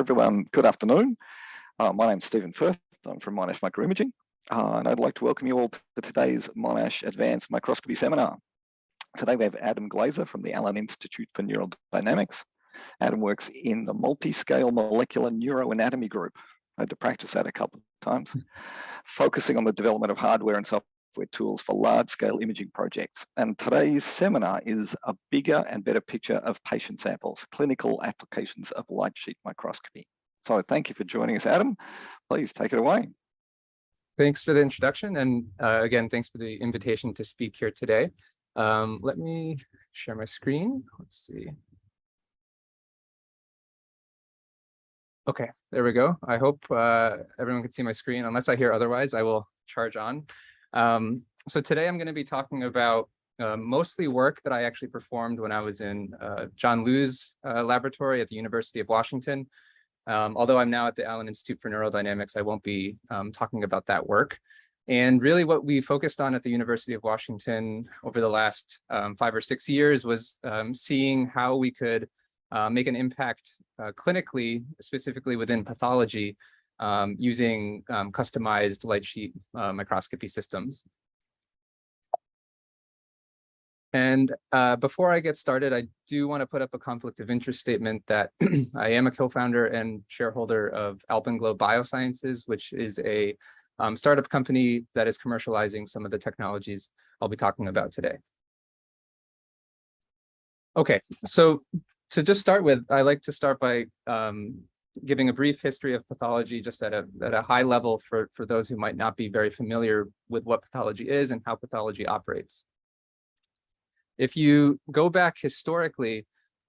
Everyone, good afternoon. My name's Stephen Firth. I'm from Monash Microimaging, and I'd like to welcome you all to today's Monash Advanced Microscopy Seminar. Today we have Adam Glaser from the Allen Institute for Neural Dynamics. Adam works in the multi-scale molecular neuroanatomy group. I had to practice that a couple of times, focusing on the development of hardware and software tools for large-scale imaging projects. And today's seminar is a bigger and better picture of patient samples, clinical applications of light sheet microscopy. So thank you for joining us, Adam. Please take it away. Thanks for the introduction. And again, thanks for the invitation to speak here today. Let me share my screen. Let's see. Okay, there we go. I hope everyone can see my screen. Unless I hear otherwise, I will charge on. So today I'm going to be talking about mostly work that I actually performed when I was in John Liu's laboratory at the University of Washington. Although I'm now at the Allen Institute for Neural Dynamics, I won't be talking about that work. And really what we focused on at the University of Washington over the last 5 or 6 years was seeing how we could make an impact clinically, specifically within pathology, using customized light sheet microscopy systems. And before I get started, I do want to put up a conflict of interest statement that I am a co-founder and shareholder of Alpenglow Biosciences, which is a startup company that is commercializing some of the technologies I'll be talking about today. Okay, so to just start with, I like to start by giving a brief history of pathology just at a high level for those who might not be very familiar with what pathology is and how pathology operates. If you go back historically,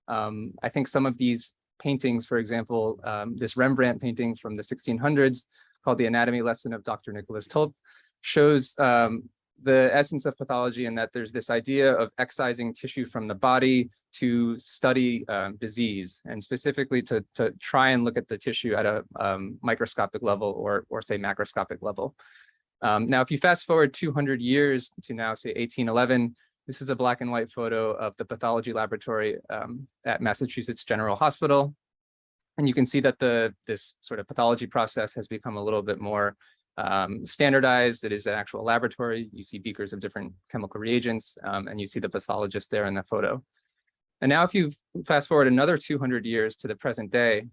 I think some of these paintings, for example, this Rembrandt painting from the 1600s called The Anatomy Lesson of Dr. Nicholas Tulp, shows the essence of pathology in that there's this idea of excising tissue from the body to study disease, and specifically to try and look at the tissue at a microscopic level or say macroscopic level. Now, if you fast forward 200 years to now, say 1811, this is a black and white photo of the pathology laboratory at Massachusetts General Hospital. And you can see that this sort of pathology process has become a little bit more standardized. It is an actual laboratory. You see beakers of different chemical reagents, and you see the pathologist there in that photo. And now if you fast forward another 200 years to the present day,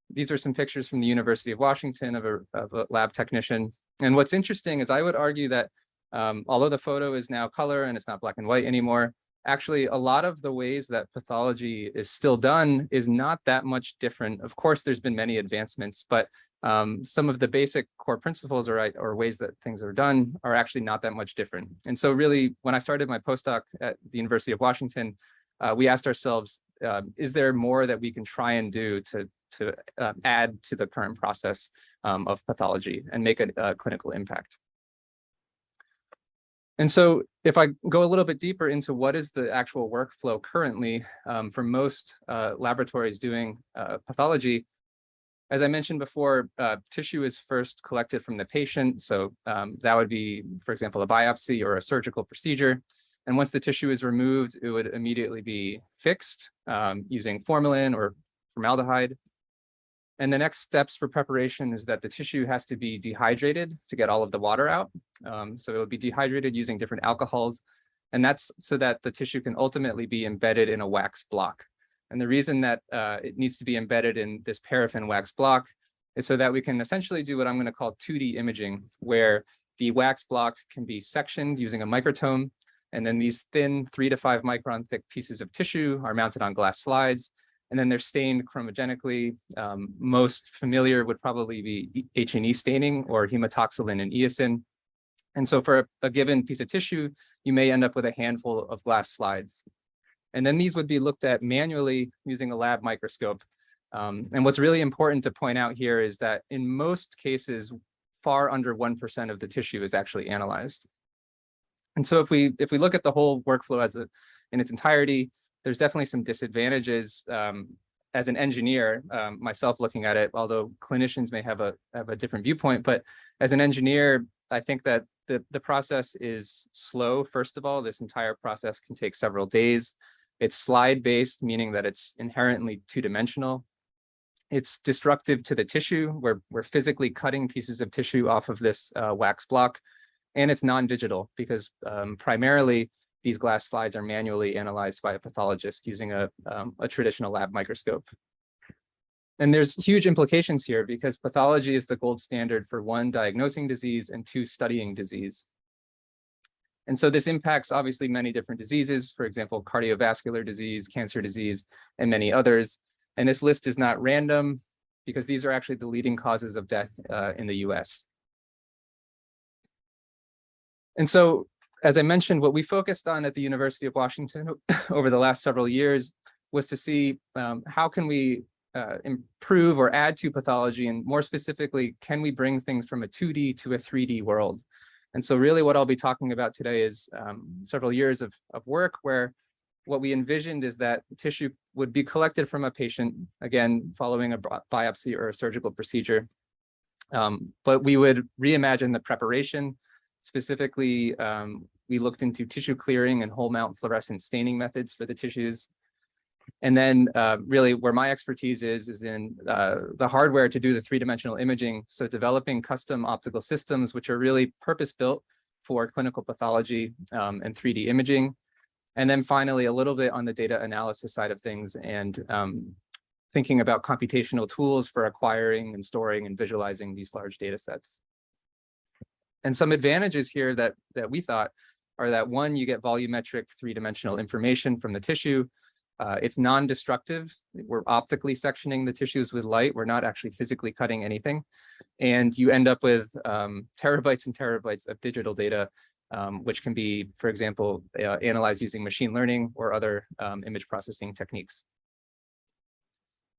these are some pictures from the University of Washington of a lab technician. And what's interesting is I would argue that although the photo is now color and it's not black and white anymore, actually a lot of the ways that pathology is still done is not that much different. Of course, there's been many advancements, but some of the basic core principles or ways that things are done are actually not that much different. And so really, when I started my postdoc at the University of Washington, we asked ourselves, is there more that we can try and do to add to the current process of pathology and make a clinical impact? And so if I go a little bit deeper into what is the actual workflow currently for most laboratories doing pathology, as I mentioned before, tissue is first collected from the patient. So that would be, for example, a biopsy or a surgical procedure. And once the tissue is removed, it would immediately be fixed using formalin or formaldehyde. And the next steps for preparation is that the tissue has to be dehydrated to get all of the water out. So it will be dehydrated using different alcohols. And that's so that the tissue can ultimately be embedded in a wax block. And the reason that it needs to be embedded in this paraffin wax block is so that we can essentially do what I'm going to call 2D imaging, where the wax block can be sectioned using a microtome. And then these thin 3 to 5 micron thick pieces of tissue are mounted on glass slides. And then they're stained chromogenically. Most familiar would probably be H&E staining or hematoxylin and eosin. And so for a given piece of tissue, you may end up with a handful of glass slides. And then these would be looked at manually using a lab microscope. And what's really important to point out here is that in most cases, far under 1% of the tissue is actually analyzed. And so if we look at the whole workflow in its entirety, there's definitely some disadvantages as an engineer, myself looking at it, although clinicians may have a different viewpoint. But as an engineer, I think that the process is slow. First of all, this entire process can take several days. It's slide-based, meaning that it's inherently two-dimensional. It's destructive to the tissue. We're physically cutting pieces of tissue off of this wax block, and it's non-digital because primarily these glass slides are manually analyzed by a pathologist using a traditional lab microscope. And there's huge implications here because pathology is the gold standard for 1, diagnosing disease, and 2, studying disease. And so this impacts obviously many different diseases, for example, cardiovascular disease, cancer disease, and many others. And this list is not random because these are actually the leading causes of death in the US. And so, as I mentioned, what we focused on at the University of Washington over the last several years was to see how can we improve or add to pathology, and more specifically, can we bring things from a 2D to a 3D world? And so really what I'll be talking about today is several years of work where what we envisioned is that tissue would be collected from a patient, again, following a biopsy or a surgical procedure. But we would reimagine the preparation. Specifically, we looked into tissue clearing and whole mount fluorescent staining methods for the tissues. And then really where my expertise is in the hardware to do the 3-dimensional imaging. So developing custom optical systems, which are really purpose-built for clinical pathology and 3D imaging. And then finally, a little bit on the data analysis side of things and thinking about computational tools for acquiring and storing and visualizing these large data sets. And some advantages here that we thought are that 1, you get volumetric 3-dimensional information from the tissue. It's non-destructive. We're optically sectioning the tissues with light. We're not actually physically cutting anything. And you end up with terabytes and terabytes of digital data, which can be, for example, analyzed using machine learning or other image processing techniques.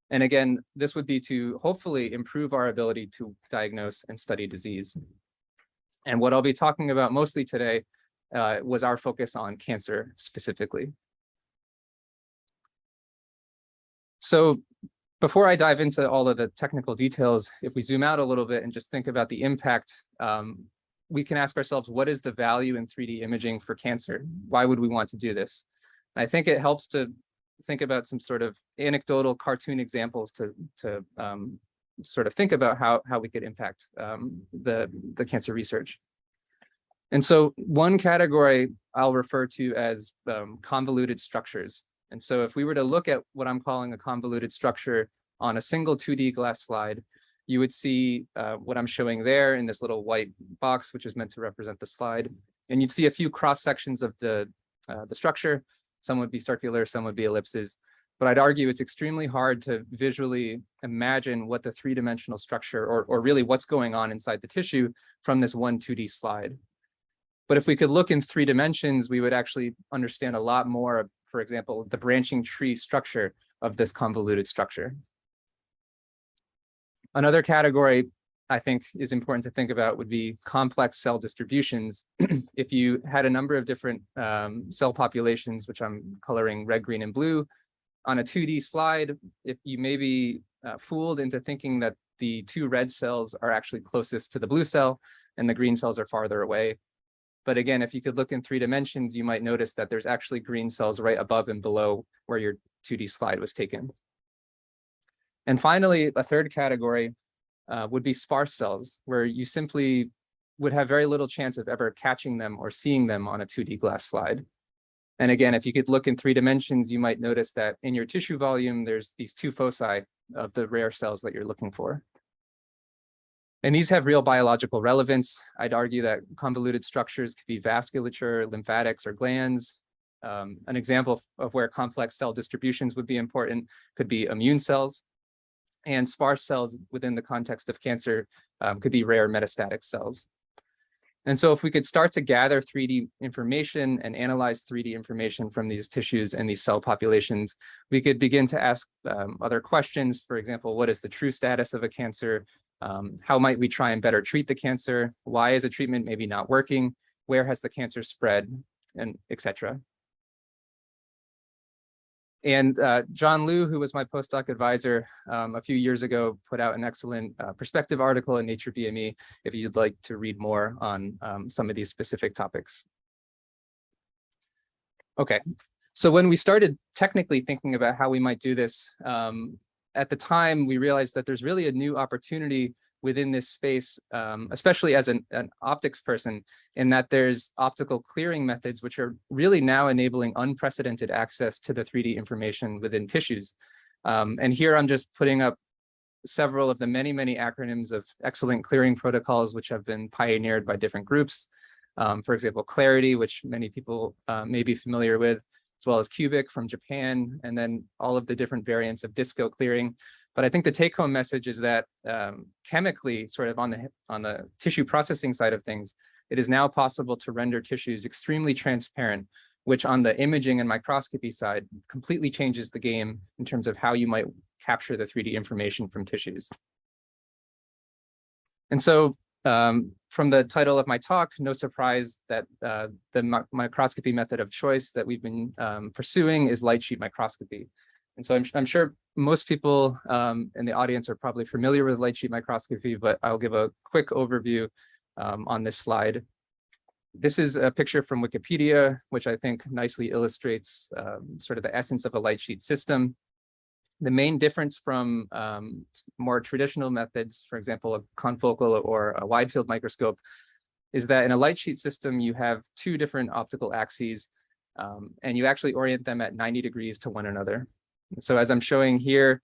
And again, this would be to hopefully improve our ability to diagnose and study disease. And what I'll be talking about mostly today was our focus on cancer specifically. So before I dive into all of the technical details, if we zoom out a little bit and just think about the impact, we can ask ourselves, what is the value in 3D imaging for cancer? Why would we want to do this? And I think it helps to think about some sort of anecdotal cartoon examples to sort of think about how we could impact the cancer research. And so one category I'll refer to as convoluted structures. And so if we were to look at what I'm calling a convoluted structure on a single 2D glass slide, you would see what I'm showing there in this little white box, which is meant to represent the slide. And you'd see a few cross sections of the structure. Some would be circular, some would be ellipses. But I'd argue it's extremely hard to visually imagine what the 3-dimensional structure or really what's going on inside the tissue from this one 2D slide. But if we could look in 3 dimensions, we would actually understand a lot more, for example, the branching tree structure of this convoluted structure. Another category I think is important to think about would be complex cell distributions. If you had a number of different cell populations, which I'm coloring red, green, and blue, on a 2D slide, if you may be fooled into thinking that the 2 red cells are actually closest to the blue cell and the green cells are farther away. But again, if you could look in 3 dimensions, you might notice that there's actually green cells right above and below where your 2D slide was taken. And finally, a third category would be sparse cells, where you simply would have very little chance of ever catching them or seeing them on a 2D glass slide. And again, if you could look in 3 dimensions, you might notice that in your tissue volume, there's these 2 foci of the rare cells that you're looking for. And these have real biological relevance. I'd argue that convoluted structures could be vasculature, lymphatics, or glands. An example of where complex cell distributions would be important could be immune cells. And sparse cells within the context of cancer could be rare metastatic cells. And so if we could start to gather 3D information and analyze 3D information from these tissues and these cell populations, we could begin to ask other questions. For example, what is the true status of a cancer? How might we try and better treat the cancer? Why is a treatment maybe not working? Where has the cancer spread? And et cetera. And John Liu, who was my postdoc advisor a few years ago, put out an excellent perspective article in Nature BME if you'd like to read more on some of these specific topics. Okay, so when we started technically thinking about how we might do this, at the time, we realized that there's really a new opportunity within this space, especially as an optics person, in that there's optical clearing methods, which are really now enabling unprecedented access to the 3D information within tissues. And here I'm just putting up several of the many, many acronyms of excellent clearing protocols, which have been pioneered by different groups. For example, Clarity, which many people may be familiar with, as well as Cubic from Japan, and then all of the different variants of disco clearing. But I think the take-home message is that chemically, sort of on the tissue processing side of things, it is now possible to render tissues extremely transparent, which on the imaging and microscopy side completely changes the game in terms of how you might capture the 3D information from tissues. And so from the title of my talk, no surprise that the microscopy method of choice that we've been pursuing is light sheet microscopy. And so I'm sure most people in the audience are probably familiar with light sheet microscopy, but I'll give a quick overview on this slide. This is a picture from Wikipedia, which I think nicely illustrates sort of the essence of a light sheet system. The main difference from more traditional methods, for example, a confocal or a wide field microscope, is that in a light sheet system, you have two different optical axes, and you actually orient them at 90 degrees to one another. So as I'm showing here,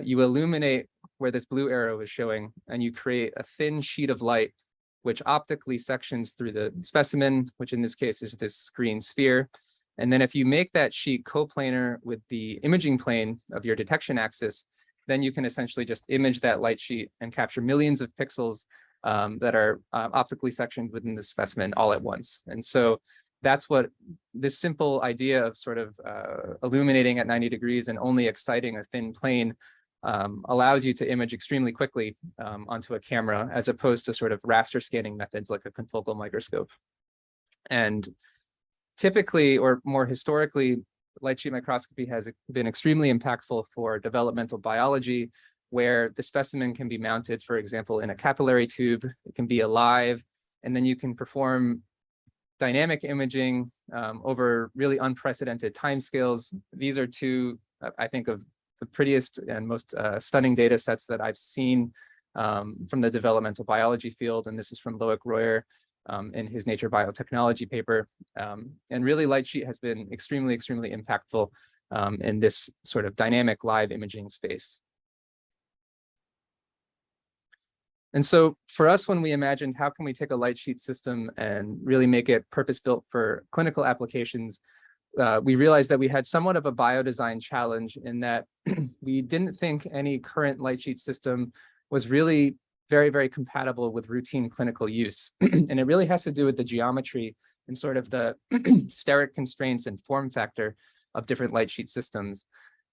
you illuminate where this blue arrow is showing, and you create a thin sheet of light, which optically sections through the specimen, which in this case is this green sphere. And then if you make that sheet coplanar with the imaging plane of your detection axis, then you can essentially just image that light sheet and capture millions of pixels that are optically sectioned within the specimen all at once. And so that's what this simple idea of sort of illuminating at 90 degrees and only exciting a thin plane allows you to image extremely quickly onto a camera, as opposed to sort of raster scanning methods like a confocal microscope. And typically, or more historically, light sheet microscopy has been extremely impactful for developmental biology, where the specimen can be mounted, for example, in a capillary tube. It can be alive, and then you can perform dynamic imaging over really unprecedented timescales. These are two, I think, of the prettiest and most stunning data sets that I've seen from the developmental biology field. And this is from Loic Royer in his Nature Biotechnology paper. And really, light sheet has been extremely, extremely impactful in this sort of dynamic live imaging space. And so for us, when we imagined how can we take a light sheet system and really make it purpose-built for clinical applications, we realized that we had somewhat of a biodesign challenge in that we didn't think any current light sheet system was really very, very compatible with routine clinical use. And it really has to do with the geometry and sort of the steric constraints and form factor of different light sheet systems.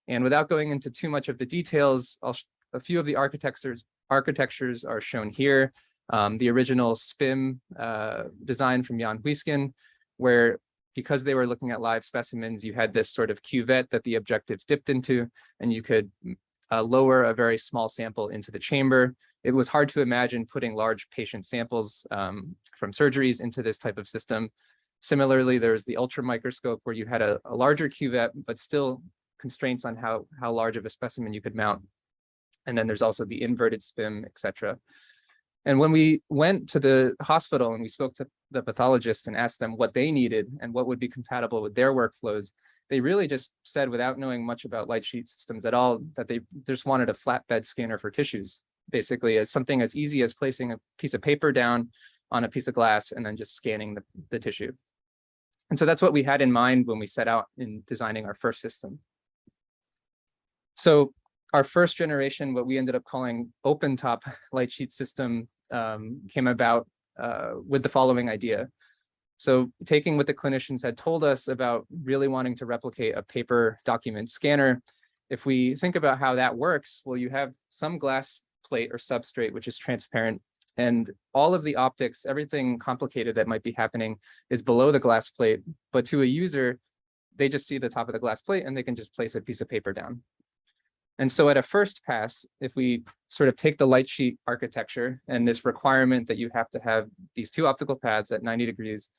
And without going into too much of the details, a few of the architectures are shown here. The original SPIM design from Jan Huisken, where because they were looking at live specimens, you had this sort of cuvette that the objectives dipped into, and you could lower a very small sample into the chamber. It was hard to imagine putting large patient samples from surgeries into this type of system. Similarly, there's the ultra microscope where you had a larger cuvette, but still constraints on how large of a specimen you could mount. And then there's also the inverted SPIM, et cetera. And when we went to the hospital and we spoke to the pathologist and asked them what they needed and what would be compatible with their workflows, they really just said, without knowing much about light sheet systems at all, that they just wanted a flatbed scanner for tissues. Basically, as something as easy as placing a piece of paper down on a piece of glass and then just scanning the tissue. And so that's what we had in mind when we set out in designing our first system. So our first generation, what we ended up calling open top light sheet system, came about with the following idea. So taking what the clinicians had told us about really wanting to replicate a paper document scanner, if we think about how that works, well, you have some glass plate or substrate, which is transparent, and all of the optics, everything complicated that might be happening is below the glass plate. But to a user, they just see the top of the glass plate and they can just place a piece of paper down. And so at a first pass, if we sort of take the light sheet architecture and this requirement that you have to have these two optical pads at 90 degrees,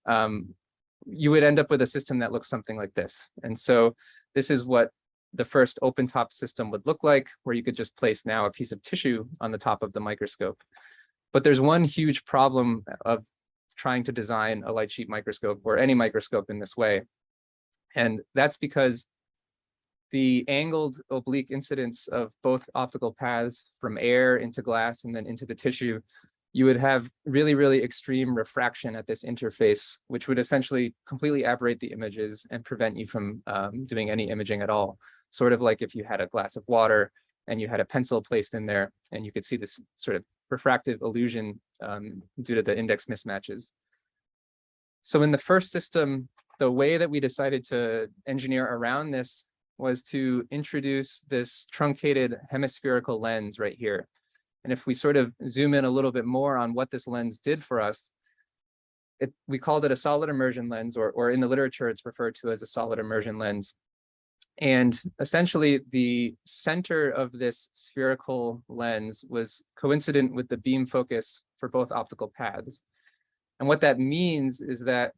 you would end up with a system that looks something like this. And so this is what the first open top system would look like, where you could just place now a piece of tissue on the top of the microscope. But there's one huge problem of trying to design a light sheet microscope or any microscope in this way. And that's because the angled oblique incidence of both optical paths from air into glass and then into the tissue, you would have really, really extreme refraction at this interface, which would essentially completely aberrate the images and prevent you from doing any imaging at all. Sort of like if you had a glass of water and you had a pencil placed in there, and you could see this sort of refractive illusion due to the index mismatches. So in the first system, the way that we decided to engineer around this was to introduce this truncated hemispherical lens right here. And if we sort of zoom in a little bit more on what this lens did for us, we called it a solid immersion lens, or in the literature, it's referred to as a solid immersion lens. And essentially, the center of this spherical lens was coincident with the beam focus for both optical paths. And what that means is that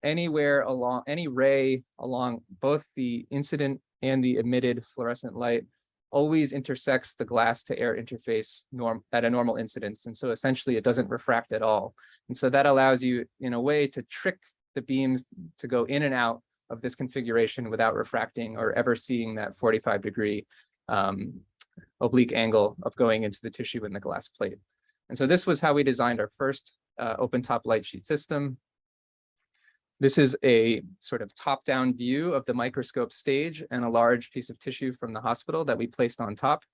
anywhere along any ray along both the incident and the emitted fluorescent light always intersects the glass to air interface at a normal incidence. And so essentially it doesn't refract at all. And so that allows you in a way to trick the beams to go in and out of this configuration without refracting or ever seeing that 45-degree oblique angle of going into the tissue in the glass plate. And so this was how we designed our first open top light sheet system. This is a sort of top-down view of the microscope stage and a large piece of tissue from the hospital that we placed on top.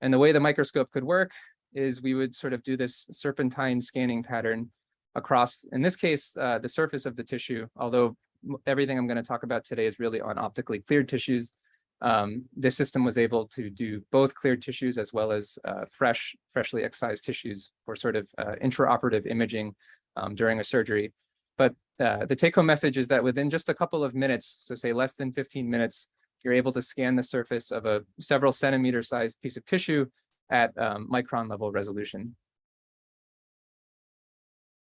And the way the microscope could work is we would sort of do this serpentine scanning pattern across, in this case, the surface of the tissue, although everything I'm going to talk about today is really on optically cleared tissues. This system was able to do both cleared tissues as well as freshly excised tissues for sort of intraoperative imaging during a surgery. But the take-home message is that within just a couple of minutes, so say less than 15 minutes, you're able to scan the surface of a several centimeter sized piece of tissue at micron level resolution.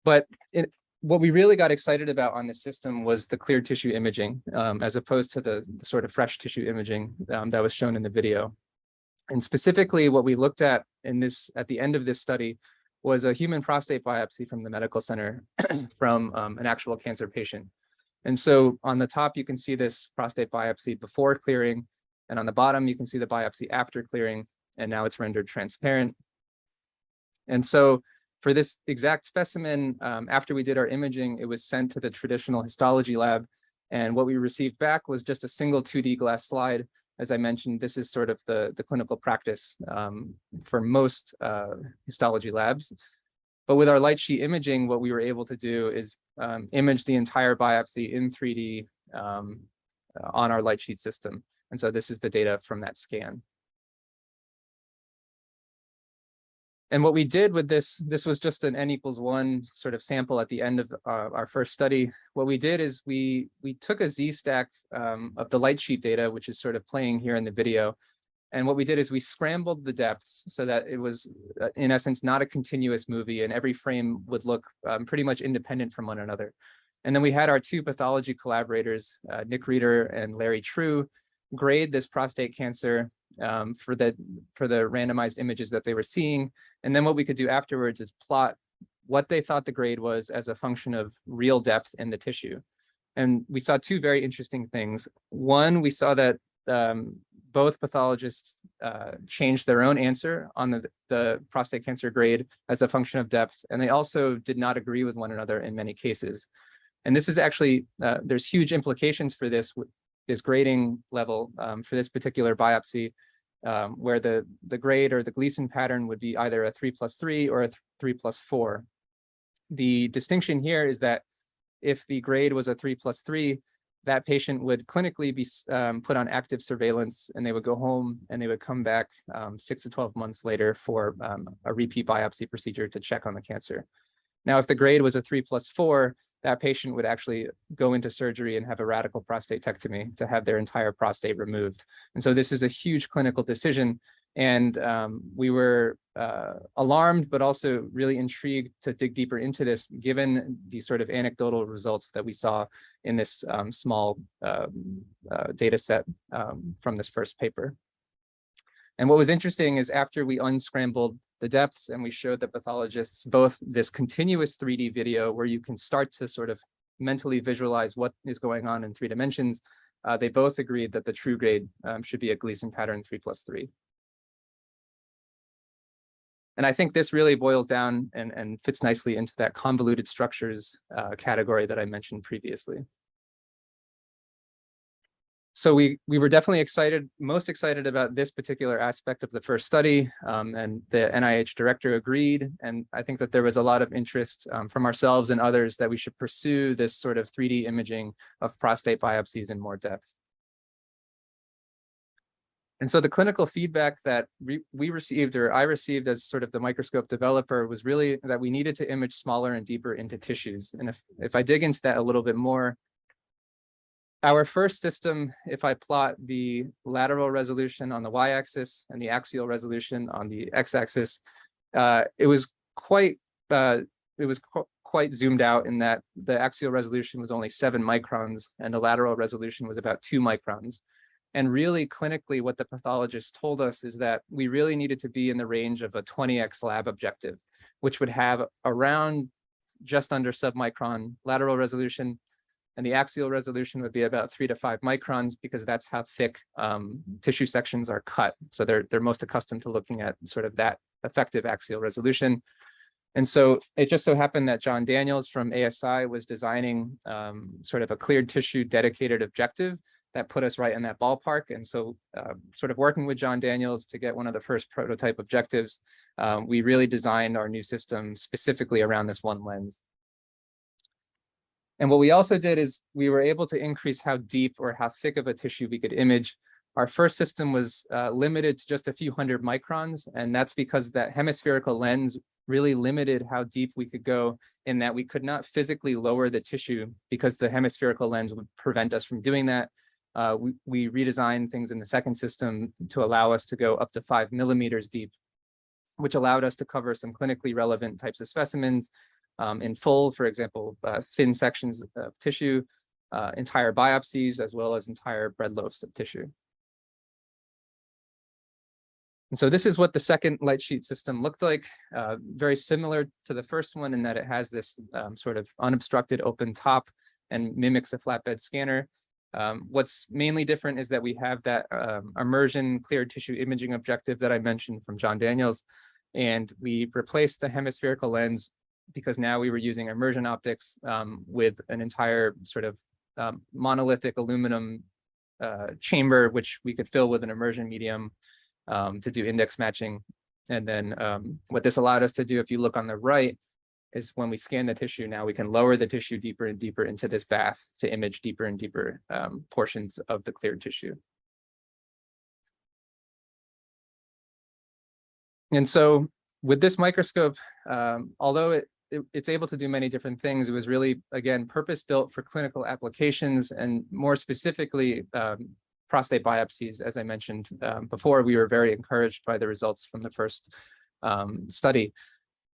But what we really got excited about on this system was the clear tissue imaging, as opposed to the sort of fresh tissue imaging that was shown in the video. And specifically, what we looked at at the end of this study was a human prostate biopsy from the medical center from an actual cancer patient. And so on the top, you can see this prostate biopsy before clearing, and on the bottom, you can see the biopsy after clearing, and now it's rendered transparent. And so for this exact specimen, after we did our imaging, it was sent to the traditional histology lab. And what we received back was just a single 2D glass slide. As I mentioned, this is sort of the clinical practice for most histology labs. But with our light sheet imaging, what we were able to do is image the entire biopsy in 3D on our light sheet system. And so this is the data from that scan. And what we did with this was just an n=1 sort of sample at the end of our first study. What we did is we took a Z-stack of the light sheet data, which is sort of playing here in the video. And what we did is we scrambled the depths so that it was, in essence, not a continuous movie, and every frame would look pretty much independent from one another. And then we had our two pathology collaborators, Nick Reeder and Larry True, grade this prostate cancer for the randomized images that they were seeing. And then what we could do afterwards is plot what they thought the grade was as a function of real depth in the tissue. And we saw two very interesting things. One, we saw that both pathologists changed their own answer on the prostate cancer grade as a function of depth. And they also did not agree with one another in many cases. And this is actually, there's huge implications for this grading level for this particular biopsy, where the grade or the Gleason pattern would be either a 3+3 or a 3+4. The distinction here is that if the grade was a 3+3, that patient would clinically be put on active surveillance, and they would go home and they would come back 6 to 12 months later for a repeat biopsy procedure to check on the cancer. Now, if the grade was a 3+4, that patient would actually go into surgery and have a radical prostatectomy to have their entire prostate removed. And so this is a huge clinical decision. And we were alarmed, but also really intrigued to dig deeper into this, given the sort of anecdotal results that we saw in this small data set from this first paper. And what was interesting is after we unscrambled the depths and we showed the pathologists both this continuous 3D video where you can start to sort of mentally visualize what is going on in 3 dimensions, they both agreed that the true grade should be a Gleason pattern 3+3. And I think this really boils down and fits nicely into that convoluted structures category that I mentioned previously. So we were definitely most excited about this particular aspect of the first study, and the NIH director agreed. And I think that there was a lot of interest from ourselves and others that we should pursue this sort of 3D imaging of prostate biopsies in more depth. And so the clinical feedback that we received, or I received as sort of the microscope developer, was really that we needed to image smaller and deeper into tissues. And if I dig into that a little bit more, our first system, if I plot the lateral resolution on the y-axis and the axial resolution on the x-axis, it was quite zoomed out in that the axial resolution was only 7 microns and the lateral resolution was about 2 microns. And really clinically, what the pathologist told us is that we really needed to be in the range of a 20x lab objective, which would have around just under submicron lateral resolution. And the axial resolution would be about 3 to 5 microns, because that's how thick tissue sections are cut. So they're most accustomed to looking at sort of that effective axial resolution. And so it just so happened that John Daniels from ASI was designing sort of a cleared tissue dedicated objective that put us right in that ballpark. And so sort of working with John Daniels to get one of the first prototype objectives, we really designed our new system specifically around this one lens. And what we also did is we were able to increase how deep or how thick of a tissue we could image. Our first system was limited to just a few hundred microns, and that's because that hemispherical lens really limited how deep we could go, in that we could not physically lower the tissue because the hemispherical lens would prevent us from doing that. We redesigned things in the second system to allow us to go up to 5 millimeters deep, which allowed us to cover some clinically relevant types of specimens in full, for example, thin sections of tissue, entire biopsies, as well as entire bread loaves of tissue. And so this is what the second light sheet system looked like, very similar to the first one in that it has this sort of unobstructed open top and mimics a flatbed scanner. What's mainly different is that we have that immersion cleared tissue imaging objective that I mentioned from John Daniels, and we replaced the hemispherical lens because now we were using immersion optics with an entire sort of monolithic aluminum chamber, which we could fill with an immersion medium to do index matching. And then what this allowed us to do, if you look on the right, is when we scan the tissue, now we can lower the tissue deeper and deeper into this bath to image deeper and deeper portions of the cleared tissue. And so with this microscope, although it's able to do many different things, it was really, again, purpose-built for clinical applications, and more specifically, prostate biopsies. As I mentioned before, we were very encouraged by the results from the first study.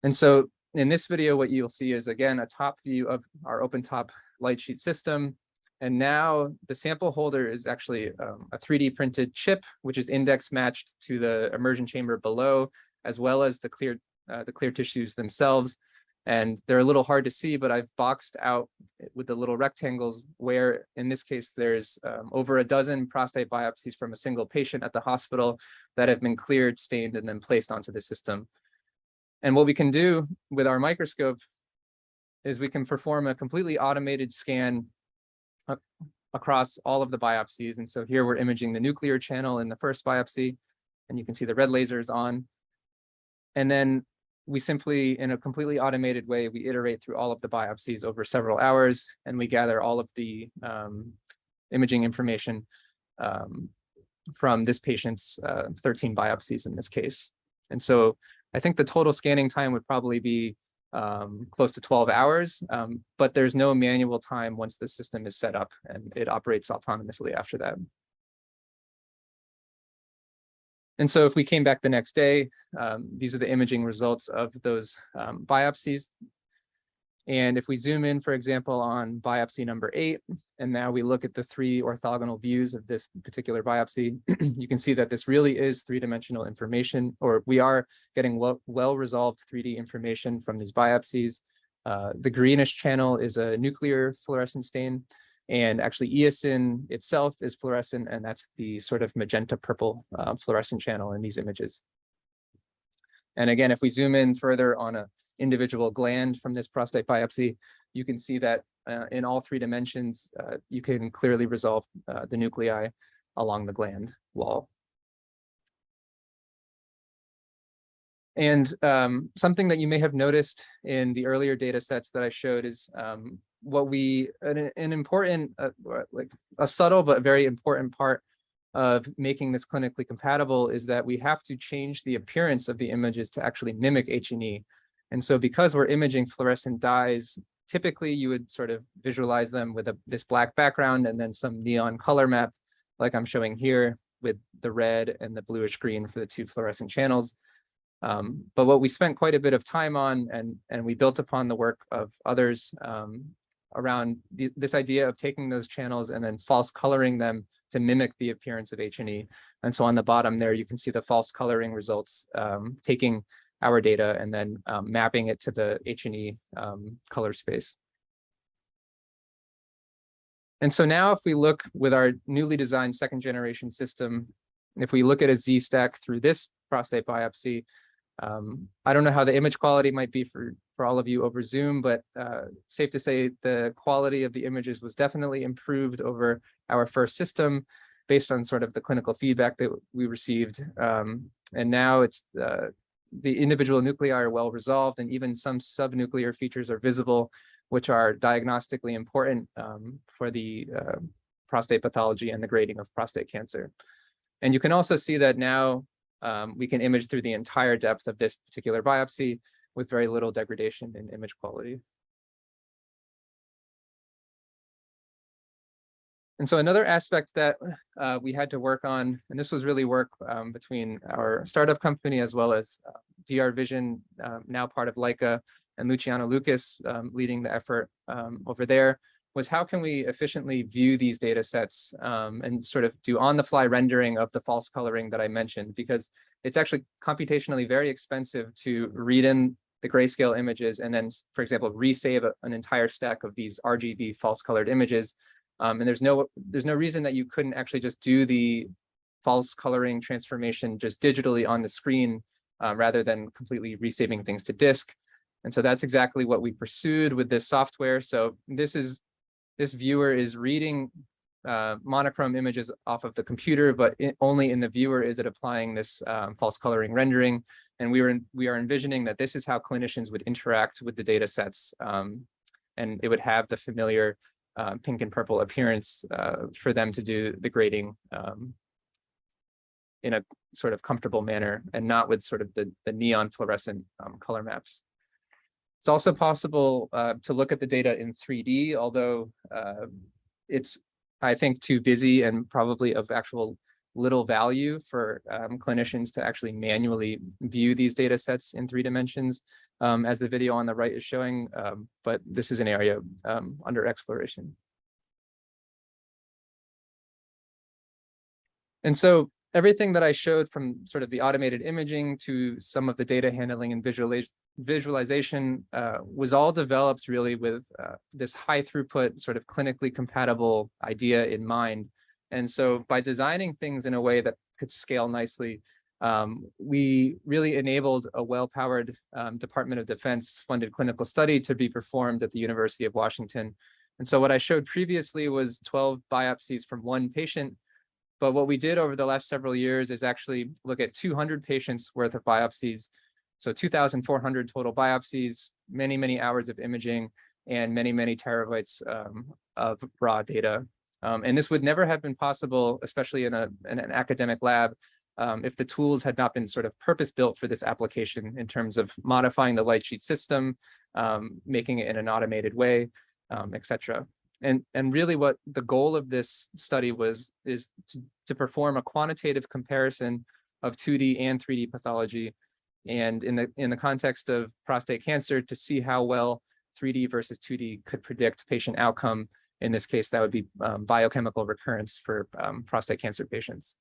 And so in this video, what you'll see is, again, a top view of our open top light sheet system. And now the sample holder is actually a 3D printed chip, which is index matched to the immersion chamber below, as well as the clear tissues themselves. And they're a little hard to see, but I've boxed out with the little rectangles where, in this case, there's over a dozen prostate biopsies from a single patient at the hospital that have been cleared, stained, and then placed onto the system. And what we can do with our microscope is we can perform a completely automated scan across all of the biopsies. And so here we're imaging the nuclear channel in the first biopsy, and you can see the red laser is on. And then we simply, in a completely automated way, we iterate through all of the biopsies over several hours, and we gather all of the imaging information from this patient's 13 biopsies in this case. And so I think the total scanning time would probably be close to 12 hours, but there's no manual time once the system is set up, and it operates autonomously after that. And so if we came back the next day, these are the imaging results of those biopsies. And if we zoom in, for example, on biopsy number 8, and now we look at the 3 orthogonal views of this particular biopsy, you can see that this really is 3-dimensional information, or we are getting well-resolved 3D information from these biopsies. The greenish channel is a nuclear fluorescent stain, and actually eosin itself is fluorescent, and that's the sort of magenta purple fluorescent channel in these images. And again, if we zoom in further on a individual gland from this prostate biopsy, you can see that in all 3 dimensions, you can clearly resolve the nuclei along the gland wall. And something that you may have noticed in the earlier data sets that I showed is an important, like a subtle but very important part of making this clinically compatible is that we have to change the appearance of the images to actually mimic H&E. And so because we're imaging fluorescent dyes, typically you would sort of visualize them with this black background and then some neon color map, like I'm showing here with the red and the bluish green for the 2 fluorescent channels. But what we spent quite a bit of time on, and we built upon the work of others around this idea of taking those channels and then false coloring them to mimic the appearance of H&E. And so on the bottom there, you can see the false coloring results, taking our data and then mapping it to the H&E color space. And so now if we look with our newly designed 2nd generation system, if we look at a Z-stack through this prostate biopsy, I don't know how the image quality might be for all of you over Zoom, but safe to say the quality of the images was definitely improved over our first system based on sort of the clinical feedback that we received. And now it's the individual nuclei are well resolved, and even some subnuclear features are visible, which are diagnostically important for the prostate pathology and the grading of prostate cancer. And you can also see that now we can image through the entire depth of this particular biopsy with very little degradation in image quality. And so another aspect that we had to work on, and this was really work between our startup company as well as DR Vision, now part of Leica, and Luciano Lucas leading the effort over there, was how can we efficiently view these data sets and sort of do on-the-fly rendering of the false coloring that I mentioned, because it's actually computationally very expensive to read in the grayscale images and then, for example, resave an entire stack of these RGB false colored images. And there's no reason that you couldn't actually just do the false coloring transformation just digitally on the screen rather than completely resaving things to disk. And so that's exactly what we pursued with this software. So this viewer is reading monochrome images off of the computer, but only in the viewer is it applying this false coloring rendering. And we are envisioning that this is how clinicians would interact with the data sets, and it would have the familiar pink and purple appearance for them to do the grading in a sort of comfortable manner and not with sort of the neon fluorescent color maps. It's also possible to look at the data in 3D, although it's, I think, too busy and probably of actual little value for clinicians to actually manually view these data sets in 3 dimensions, as the video on the right is showing, but this is an area under exploration. And so everything that I showed, from sort of the automated imaging to some of the data handling and visualization, was all developed really with this high throughput, sort of clinically compatible idea in mind. And so by designing things in a way that could scale nicely, we really enabled a well-powered Department of Defense funded clinical study to be performed at the University of Washington. And so what I showed previously was 12 biopsies from 1 patient. But what we did over the last several years is actually look at 200 patients worth of biopsies. So 2,400 total biopsies, many, many hours of imaging, and many, many terabytes of raw data. And this would never have been possible, especially in an academic lab, if the tools had not been sort of purpose-built for this application in terms of modifying the light sheet system, making it in an automated way, et cetera. And really what the goal of this study is to perform a quantitative comparison of 2D and 3D pathology. And in the context of prostate cancer, to see how well 3D versus 2D could predict patient outcome. In this case, that would be biochemical recurrence for prostate cancer patients.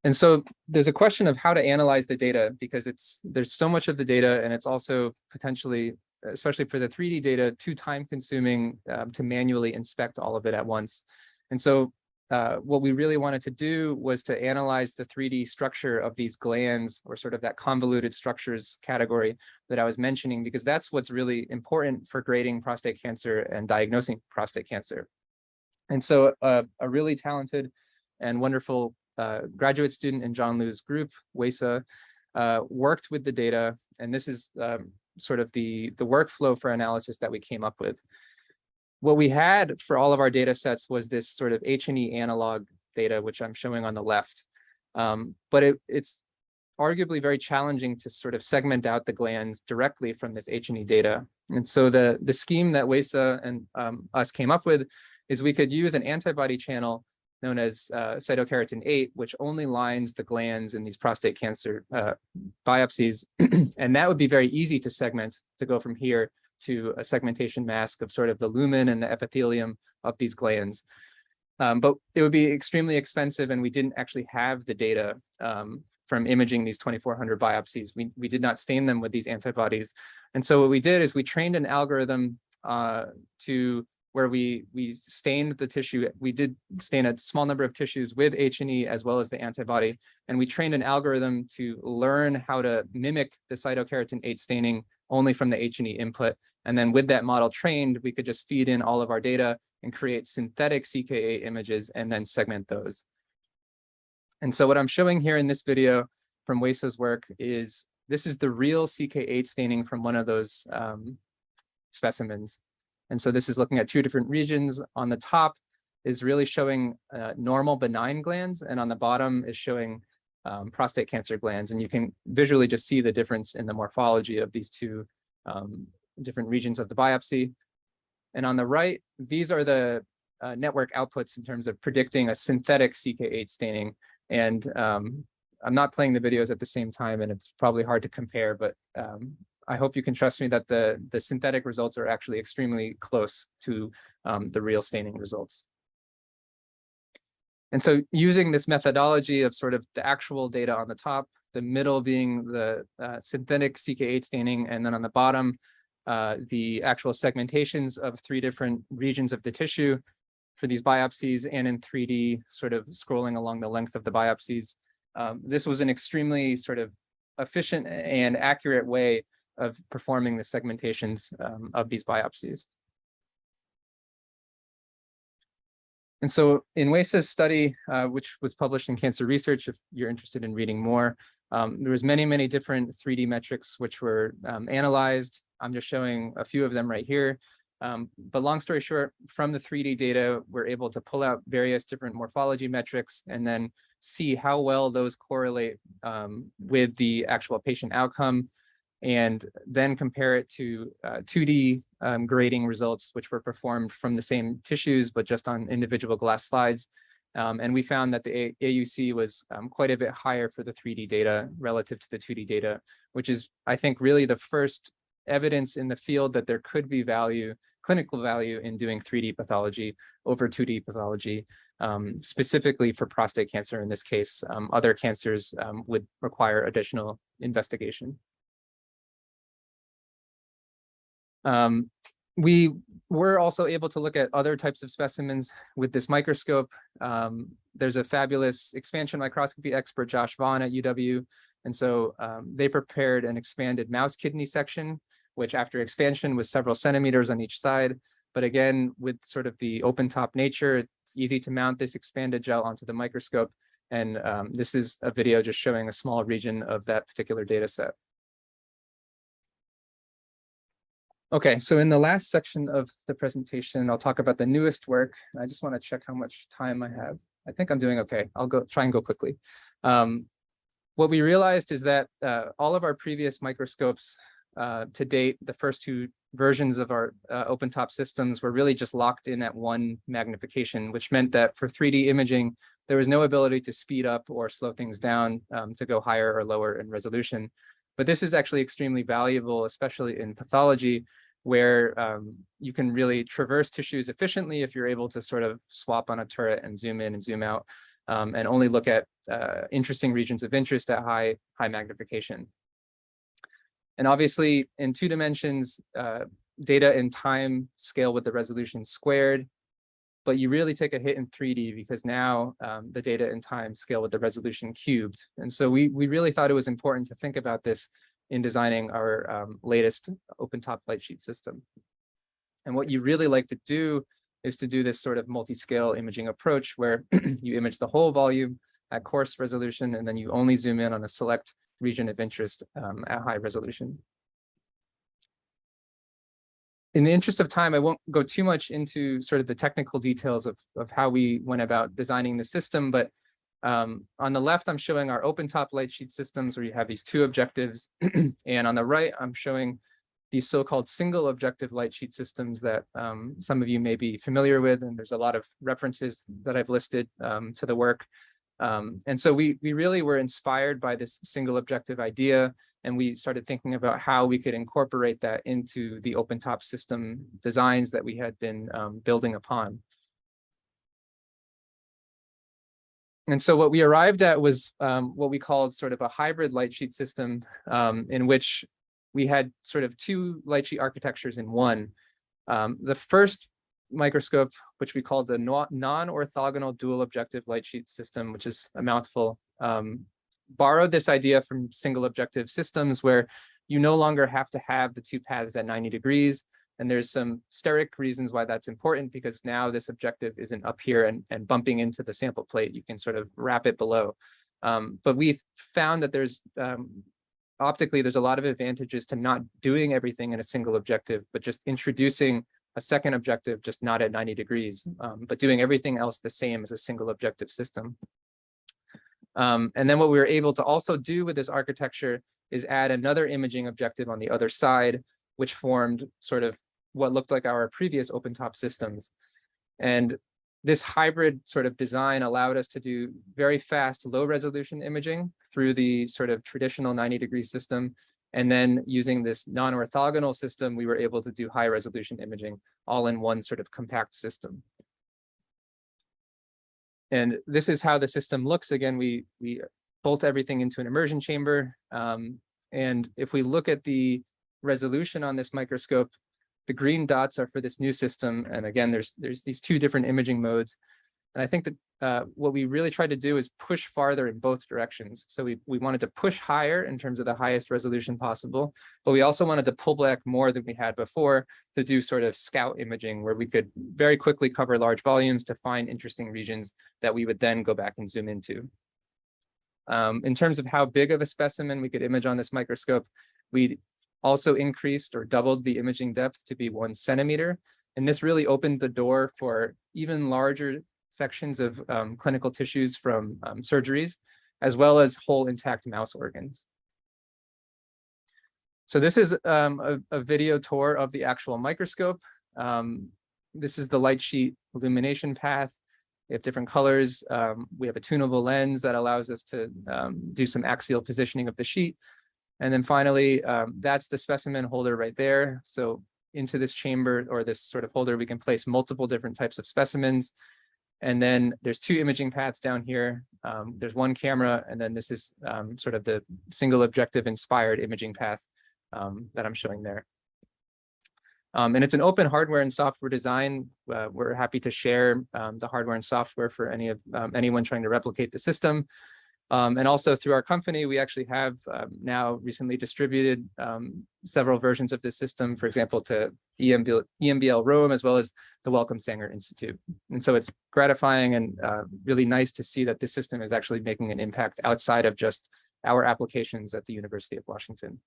And so there's a question of how to analyze the data, because there's so much of the data, and it's also potentially, especially for the 3D data, too time consuming to manually inspect all of it at once. And so what we really wanted to do was to analyze the 3D structure of these glands, or sort of that convoluted structures category that I was mentioning, because that's what's really important for grading prostate cancer and diagnosing prostate cancer. And so a really talented and wonderful graduate student in John Liu's group, WESA, worked with the data, and this is sort of the workflow for analysis that we came up with. What we had for all of our data sets was this sort of H&E analog data, which I'm showing on the left. But it's arguably very challenging to sort of segment out the glands directly from this H&E data. And so the scheme that WESA and us came up with is we could use an antibody channel known as cytokeratin 8, which only lines the glands in these prostate cancer biopsies. And that would be very easy to segment, to go from here to a segmentation mask of sort of the lumen and the epithelium of these glands. But it would be extremely expensive, and we didn't actually have the data from imaging these 2,400 biopsies. We did not stain them with these antibodies. And so what we did is we trained an algorithm to where we stained the tissue. We did stain a small number of tissues with H&E as well as the antibody. And we trained an algorithm to learn how to mimic the cytokeratin 8 staining only from the H&E input. And then with that model trained, we could just feed in all of our data and create synthetic CK8 images and then segment those. And so what I'm showing here in this video from WESA's work is, this is the real CK8 staining from one of those specimens. And so this is looking at two different regions. On the top is really showing normal benign glands, and on the bottom is showing prostate cancer glands. And you can visually just see the difference in the morphology of these two different regions of the biopsy. And on the right, these are the network outputs in terms of predicting a synthetic CK8 staining. And I'm not playing the videos at the same time, and it's probably hard to compare, but I hope you can trust me that the synthetic results are actually extremely close to the real staining results. And so using this methodology of sort of the actual data on the top, the middle being the synthetic CK8 staining, and then on the bottom, the actual segmentations of 3 different regions of the tissue for these biopsies, and in 3D, sort of scrolling along the length of the biopsies. This was an extremely sort of efficient and accurate way of performing the segmentations of these biopsies. And so in WESA's study, which was published in Cancer Research, if you're interested in reading more, there was many different 3D metrics which were analyzed. I'm just showing a few of them right here. But long story short, from the 3D data, we're able to pull out various different morphology metrics and then see how well those correlate with the actual patient outcome, and then compare it to 2D grading results, which were performed from the same tissues, but just on individual glass slides. And we found that the AUC was quite a bit higher for the 3D data relative to the 2D data, which is, I think, really the first evidence in the field that there could be value, clinical value, in doing 3D pathology over 2D pathology, specifically for prostate cancer in this case. Other cancers would require additional investigation. We were also able to look at other types of specimens with this microscope. There's a fabulous expansion microscopy expert, Josh Vaughn at UW. And so they prepared an expanded mouse kidney section, which after expansion was several centimeters on each side. But again, with sort of the open top nature, it's easy to mount this expanded gel onto the microscope. And this is a video just showing a small region of that particular data set. Okay, so in the last section of the presentation, I'll talk about the newest work. I just want to check how much time I have. I think I'm doing okay. I'll try and go quickly. What we realized is that all of our previous microscopes to date, the first 2 versions of our open top systems were really just locked in at 1 magnification, which meant that for 3D imaging, there was no ability to speed up or slow things down to go higher or lower in resolution. But this is actually extremely valuable, especially in pathology, where you can really traverse tissues efficiently if you're able to sort of swap on a turret and zoom in and zoom out, and only look at interesting regions of interest at high magnification. And obviously, in 2 dimensions, data and time scale with the resolution squared, but you really take a hit in 3D because now the data and time scale with the resolution cubed. And so we really thought it was important to think about this in designing our latest open-top light sheet system. And what you really like to do is to do this sort of multi-scale imaging approach where you image the whole volume at coarse resolution, and then you only zoom in on a select region of interest at high resolution. In the interest of time, I won't go too much into sort of the technical details of how we went about designing the system, but on the left, I'm showing our open-top light sheet systems where you have these 2 objectives. And on the right, I'm showing these so-called single objective light sheet systems that some of you may be familiar with. And there's a lot of references that I've listed to the work. And so we really were inspired by this single objective idea, and we started thinking about how we could incorporate that into the open-top system designs that we had been building upon. And so what we arrived at was what we called sort of a hybrid light sheet system, in which we had sort of 2 light sheet architectures in one. The first microscope, which we called the non-orthogonal dual objective light sheet system, which is a mouthful, borrowed this idea from single objective systems where you no longer have to have the 2 paths at 90 degrees. And there's some steric reasons why that's important, because now this objective isn't up here and bumping into the sample plate. You can sort of wrap it below. But we found that there's optically, there's a lot of advantages to not doing everything in a single objective, but just introducing a second objective, just not at 90 degrees, but doing everything else the same as a single objective system. And then what we were able to also do with this architecture is add another imaging objective on the other side, which formed sort of what looked like our previous open-top systems. And this hybrid sort of design allowed us to do very fast, low resolution imaging through the sort of traditional 90-degree system. And then using this non-orthogonal system, we were able to do high resolution imaging all in one sort of compact system. And this is how the system looks. Again, we bolt everything into an immersion chamber. And if we look at the resolution on this microscope, the green dots are for this new system. And again, there's these 2 different imaging modes. And I think that what we really tried to do is push farther in both directions. So we wanted to push higher in terms of the highest resolution possible, but we also wanted to pull back more than we had before to do sort of scout imaging, where we could very quickly cover large volumes to find interesting regions that we would then go back and zoom into. In terms of how big of a specimen we could image on this microscope, we also increased or doubled the imaging depth to be 1 centimeter. And this really opened the door for even larger sections of clinical tissues from surgeries, as well as whole intact mouse organs. So this is a video tour of the actual microscope. This is the light sheet illumination path. We have different colors. We have a tunable lens that allows us to do some axial positioning of the sheet. And then finally, that's the specimen holder right there. So into this chamber or this sort of holder, we can place multiple different types of specimens. And then there's 2 imaging paths down here. There's 1 camera, and then this is sort of the single objective inspired imaging path that I'm showing there. And it's an open hardware and software design. We're happy to share the hardware and software for anyone trying to replicate the system. And also through our company, we actually have now recently distributed several versions of this system, for example, to EMBL Rome, as well as the Wellcome Sanger Institute. And so it's gratifying and really nice to see that this system is actually making an impact outside of just our applications at the University of Washington.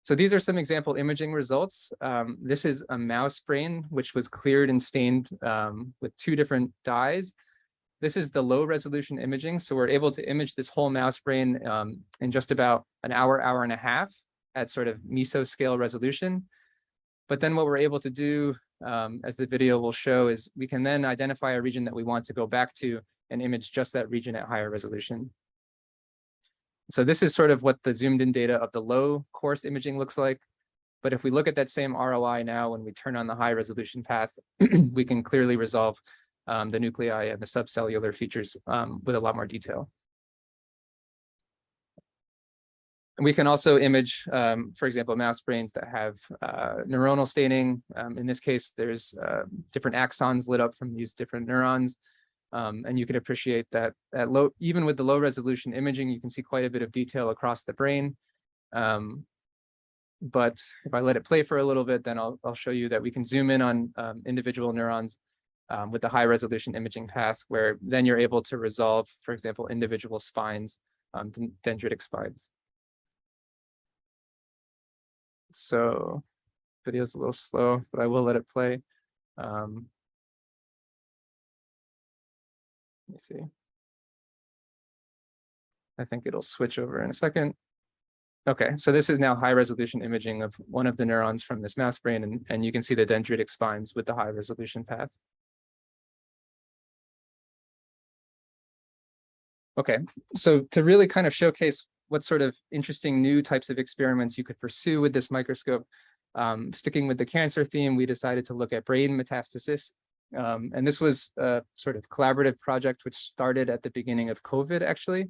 So these are some example imaging results. This is a mouse brain, which was cleared and stained with 2 different dyes. This is the low resolution imaging. So we're able to image this whole mouse brain in just about an hour, hour and a half at sort of mesoscale resolution. But then what we're able to do, as the video will show, is we can then identify a region that we want to go back to and image just that region at higher resolution. So this is sort of what the zoomed in data of the low course imaging looks like. But if we look at that same ROI now, when we turn on the high resolution path, we can clearly resolve the nuclei and the subcellular features with a lot more detail. And we can also image, for example, mouse brains that have neuronal staining. In this case, there's different axons lit up from these different neurons. And you can appreciate that at low, even with the low resolution imaging, you can see quite a bit of detail across the brain. But if I let it play for a little bit, then I'll show you that we can zoom in on individual neurons with the high resolution imaging path, where then you're able to resolve, for example, individual spines, dendritic spines. So video's a little slow, but I will let it play. Let me see. I think it'll switch over in a second. Okay, so this is now high resolution imaging of one of the neurons from this mouse brain, and you can see the dendritic spines with the high resolution path. Okay, so to really kind of showcase what sort of interesting new types of experiments you could pursue with this microscope, sticking with the cancer theme, we decided to look at brain metastasis. And this was a sort of collaborative project which started at the beginning of COVID, actually.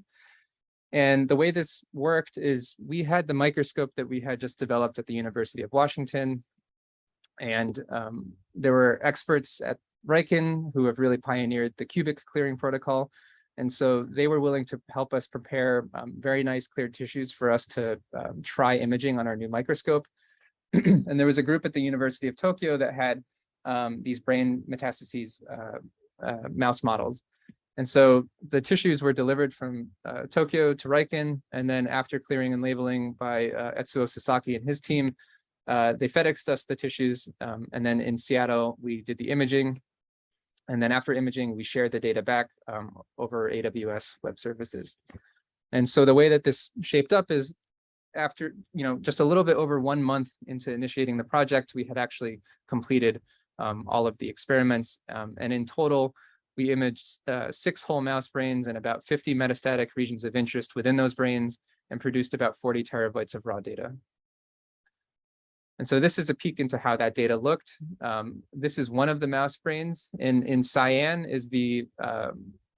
And the way this worked is we had the microscope that we had just developed at the University of Washington. And there were experts at Riken who have really pioneered the cubic clearing protocol. And so they were willing to help us prepare very nice clear tissues for us to try imaging on our new microscope. And there was a group at the University of Tokyo that had these brain metastases mouse models. And so the tissues were delivered from Tokyo to Riken, and then after clearing and labeling by Etsuo Sasaki and his team, they FedExed us the tissues, and then in Seattle, we did the imaging. And then after imaging, we shared the data back over AWS Web Services. And so the way that this shaped up is after, just a little bit over 1 month into initiating the project, we had actually completed all of the experiments. And in total, we imaged 6 whole mouse brains and about 50 metastatic regions of interest within those brains and produced about 40 terabytes of raw data. And so this is a peek into how that data looked. This is one of the mouse brains. In cyan is the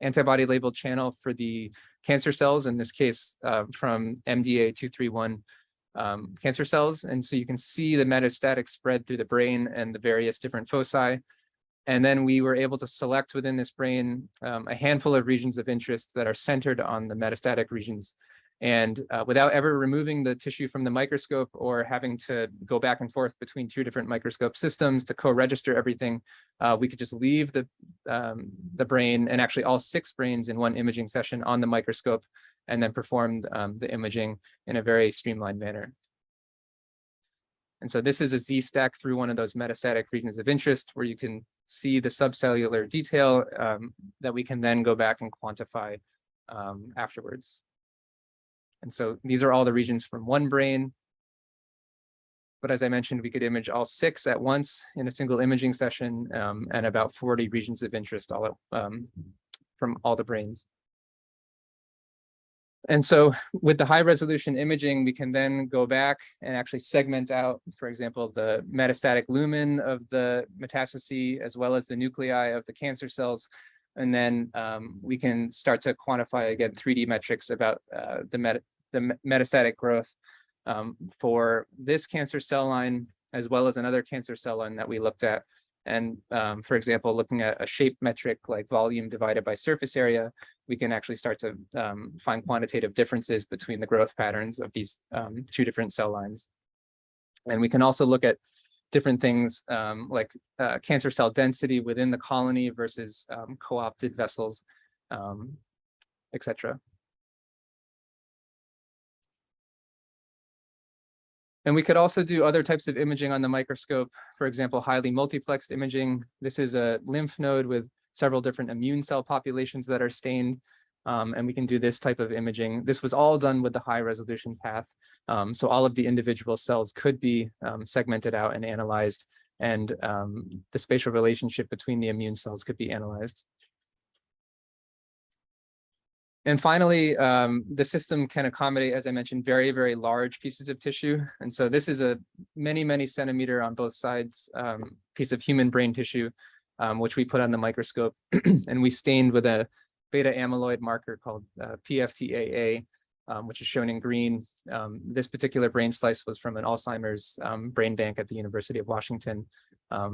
antibody labeled channel for the cancer cells, in this case from MDA231 cancer cells. And so you can see the metastatic spread through the brain and the various different foci. And then we were able to select within this brain a handful of regions of interest that are centered on the metastatic regions. And without ever removing the tissue from the microscope or having to go back and forth between 2 different microscope systems to co-register everything, we could just leave the brain, and actually all 6 brains in one imaging session on the microscope, and then perform the imaging in a very streamlined manner. And so this is a Z-stack through one of those metastatic regions of interest where you can see the subcellular detail that we can then go back and quantify afterwards. And so these are all the regions from one brain. But as I mentioned, we could image all 6 at once in a single imaging session, and about 40 regions of interest all from all the brains. And so with the high resolution imaging, we can then go back and actually segment out, for example, the metastatic lumen of the metastases, as well as the nuclei of the cancer cells. And then we can start to quantify, again, 3D metrics about the metastatic growth for this cancer cell line, as well as another cancer cell line that we looked at. And for example, looking at a shape metric like volume divided by surface area, we can actually start to find quantitative differences between the growth patterns of these 2 different cell lines. And we can also look at different things like cancer cell density within the colony versus co-opted vessels, etc. And we could also do other types of imaging on the microscope. For example, highly multiplexed imaging. This is a lymph node with several different immune cell populations that are stained. And we can do this type of imaging. This was all done with the high resolution path. So all of the individual cells could be segmented out and analyzed, and the spatial relationship between the immune cells could be analyzed. And finally, the system can accommodate, as I mentioned, very, very large pieces of tissue. And so this is a many, many centimeter on both sides piece of human brain tissue, which we put on the microscope. And we stained with a beta amyloid marker called PFTAA, which is shown in green. This particular brain slice was from an Alzheimer's brain bank at the University of Washington.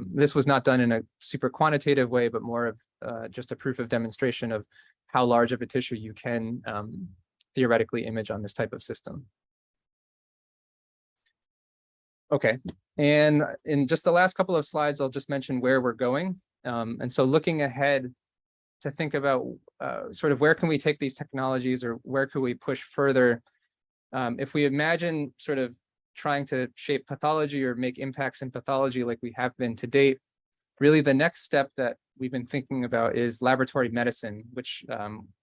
This was not done in a super quantitative way, but more of just a proof of demonstration of how large of a tissue you can theoretically image on this type of system. Okay, and in just the last couple of slides, I'll just mention where we're going. And so looking ahead to think about sort of where can we take these technologies, or where could we push further? If we imagine sort of trying to shape pathology or make impacts in pathology like we have been to date, really the next step that we've been thinking about is laboratory medicine, which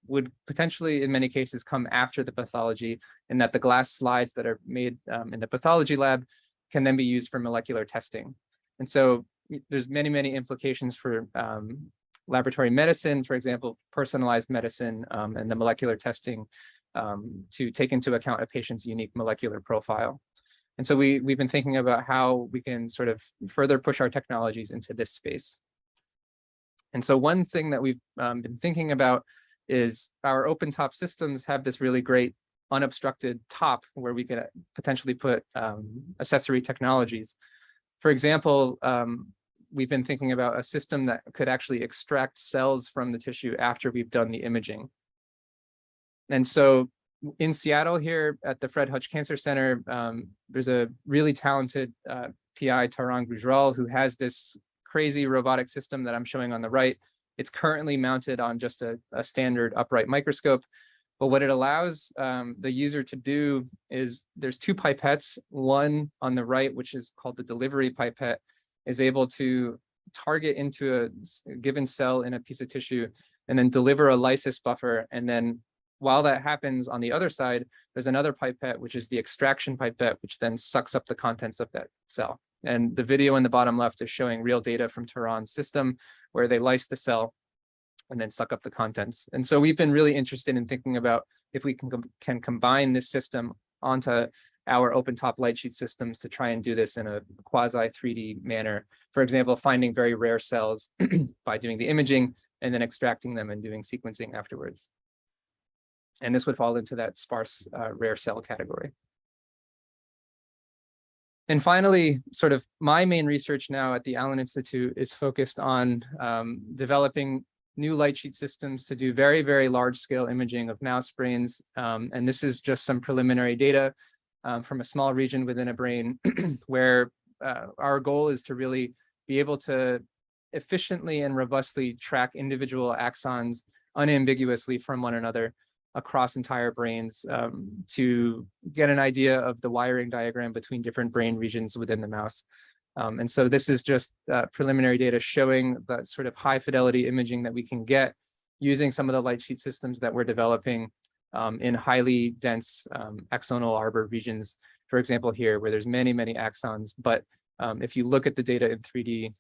would potentially in many cases come after the pathology, in that the glass slides that are made in the pathology lab can then be used for molecular testing. And so there's many, many implications for laboratory medicine, for example, personalized medicine and the molecular testing to take into account a patient's unique molecular profile. And so we've been thinking about how we can sort of further push our technologies into this space. And so one thing that we've been thinking about is our open top systems have this really great unobstructed top where we could potentially put accessory technologies. For example, we've been thinking about a system that could actually extract cells from the tissue after we've done the imaging. And so in Seattle here at the Fred Hutch Cancer Center, there's a really talented PI, Tarang Gujral, who has this crazy robotic system that I'm showing on the right. It's currently mounted on just a standard upright microscope. But what it allows the user to do is there's two pipettes. One on the right, which is called the delivery pipette, is able to target into a given cell in a piece of tissue and then deliver a lysis buffer. And then while that happens on the other side, there's another pipette, which is the extraction pipette, which then sucks up the contents of that cell. And the video in the bottom left is showing real data from Tehran's system where they lyse the cell and then suck up the contents. And so we've been really interested in thinking about if we can combine this system onto our open top light sheet systems to try and do this in a quasi 3D manner. For example, finding very rare cells by doing the imaging and then extracting them and doing sequencing afterwards. And this would fall into that sparse rare cell category. And finally, sort of my main research now at the Allen Institute is focused on developing new light sheet systems to do very, very large scale imaging of mouse brains. And this is just some preliminary data from a small region within a brain where our goal is to really be able to efficiently and robustly track individual axons unambiguously from one another across entire brains to get an idea of the wiring diagram between different brain regions within the mouse. And so this is just preliminary data showing the sort of high fidelity imaging that we can get using some of the light sheet systems that we're developing in highly dense axonal arbor regions, for example, here where there's many, many axons. But if you look at the data in 3D,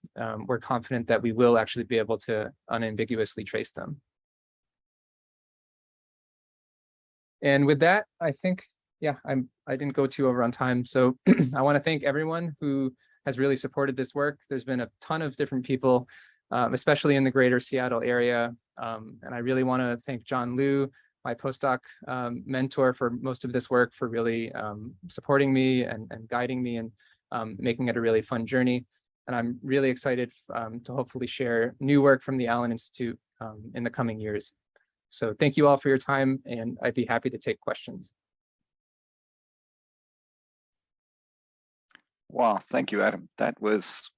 we're confident that we will actually be able to unambiguously trace them. And with that, I think, yeah, I didn't go too over on time. So I want to thank everyone who has really supported this work. There's been a ton of different people, especially in the greater Seattle area. And I really want to thank John Liu, my postdoc mentor for most of this work, for really supporting me and guiding me and making it a really fun journey. And I'm really excited to hopefully share new work from the Allen Institute in the coming years. So thank you all for your time, and I'd be happy to take questions. Wow, thank you, Adam. That was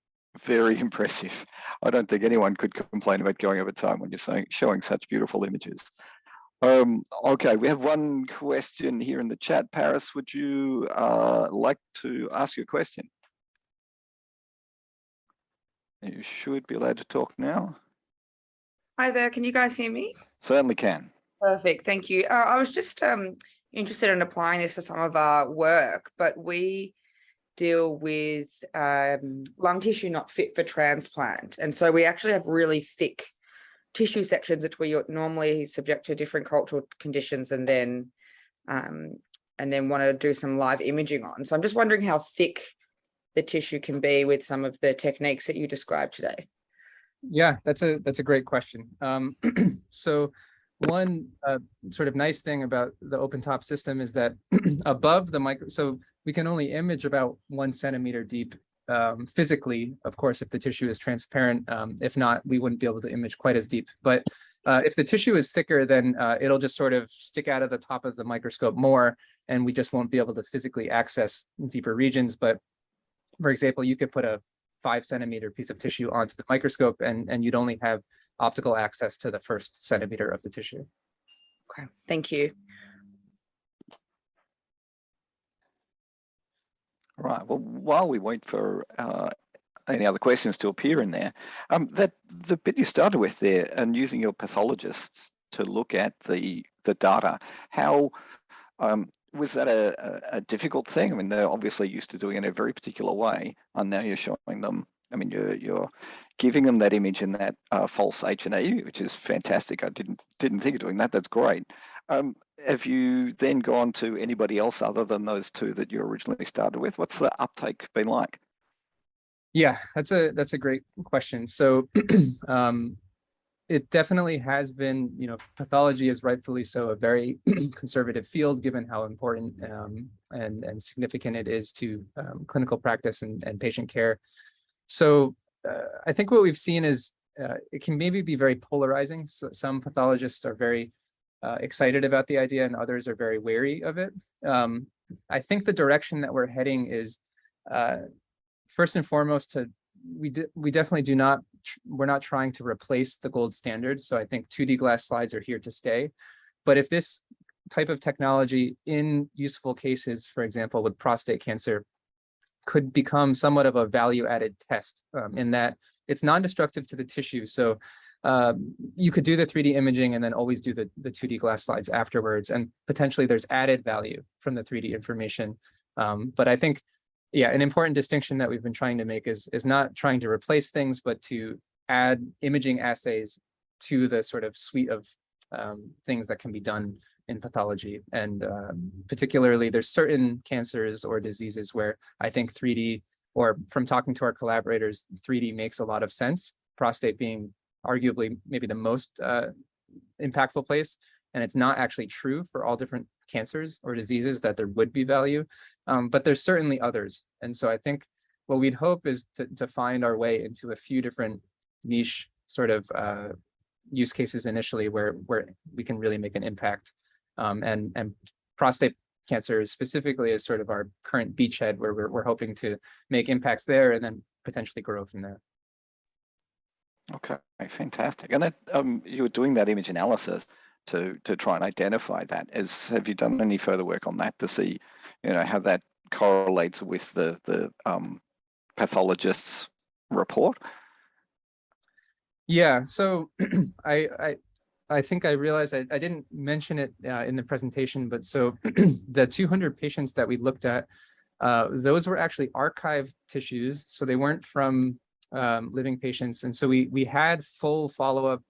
very impressive. I don't think anyone could complain about going over time when you're showing such beautiful images. Okay, we have one question here in the chat. Paris, would you like to ask your question? You should be allowed to talk now. Hi there, can you guys hear me? Certainly can. Perfect, thank you. I was just interested in applying this to some of our work, but we deal with lung tissue not fit for transplant. And so we actually have really thick tissue sections that we normally subject to different cultural conditions and then want to do some live imaging on. So I'm just wondering how thick the tissue can be with some of the techniques that you described today. Yeah, that's a great question. So one sort of nice thing about the open top system is that above the micro, so we can only image about 1 centimeter deep physically, of course, if the tissue is transparent. If not, we wouldn't be able to image quite as deep. But if the tissue is thicker, then it'll just sort of stick out of the top of the microscope more, and we just won't be able to physically access deeper regions. But for example, you could put a 5 centimeter piece of tissue onto the microscope, and you'd only have optical access to the first centimeter of the tissue. Okay, thank you. Right. Well, while we wait for any other questions to appear in there, that the bit you started with there, and using your pathologists to look at the data, how was that a difficult thing? I mean, they're obviously used to doing it in a very particular way, and now you're showing them. I mean, you're giving them that image in that false H&E, which is fantastic. I didn't think of doing that. That's great. Have you then gone to anybody else other than those two that you originally started with? What's the uptake been like? Yeah, that's a great question. So it definitely has been, pathology is rightfully so a very conservative field, given how important and significant it is to clinical practice and patient care. So I think what we've seen is it can maybe be very polarizing. So some pathologists are very excited about the idea, and others are very wary of it. I think the direction that we're heading is first and foremost we definitely we're not trying to replace the gold standard. So I think 2D glass slides are here to stay. But if this type of technology in useful cases, for example, with prostate cancer, could become somewhat of a value-added test in that it's non-destructive to the tissue. So you could do the 3D imaging and then always do the 2D glass slides afterwards. And potentially there's added value from the 3D information. But I think, yeah, an important distinction that we've been trying to make is not trying to replace things, but to add imaging assays to the sort of suite of things that can be done in pathology. And particularly there's certain cancers or diseases where I think 3D, or from talking to our collaborators, 3D makes a lot of sense, prostate being arguably maybe the most impactful place. And it's not actually true for all different cancers or diseases that there would be value, but there's certainly others. And so I think what we'd hope is to find our way into a few different niche sort of use cases initially where we can really make an impact. And prostate cancer specifically is sort of our current beachhead where we're hoping to make impacts there and then potentially grow from there. Okay, fantastic. And that you were doing that image analysis to try and identify that. Have you done any further work on that to see, how that correlates with the pathologist's report? Yeah, so I think I realized I didn't mention it in the presentation, but so the 200 patients that we looked at, those were actually archived tissues. So they weren't from living patients. And so we had full follow-up,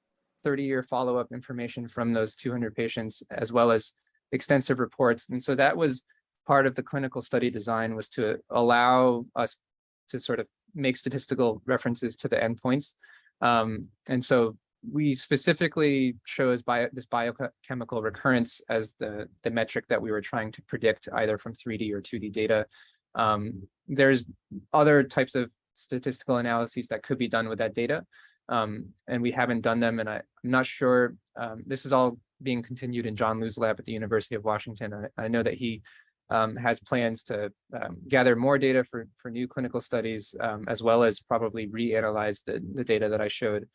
30-year follow-up information from those 200 patients, as well as extensive reports. And so that was part of the clinical study design, was to allow us to sort of make statistical references to the endpoints. And so we specifically chose this biochemical recurrence as the metric that we were trying to predict, either from 3D or 2D data. There's other types of statistical analyses that could be done with that data, and we haven't done them. And I'm not sure, this is all being continued in John Liu's lab at the University of Washington. I know that he has plans to gather more data for new clinical studies, as well as probably reanalyze the data that I showed.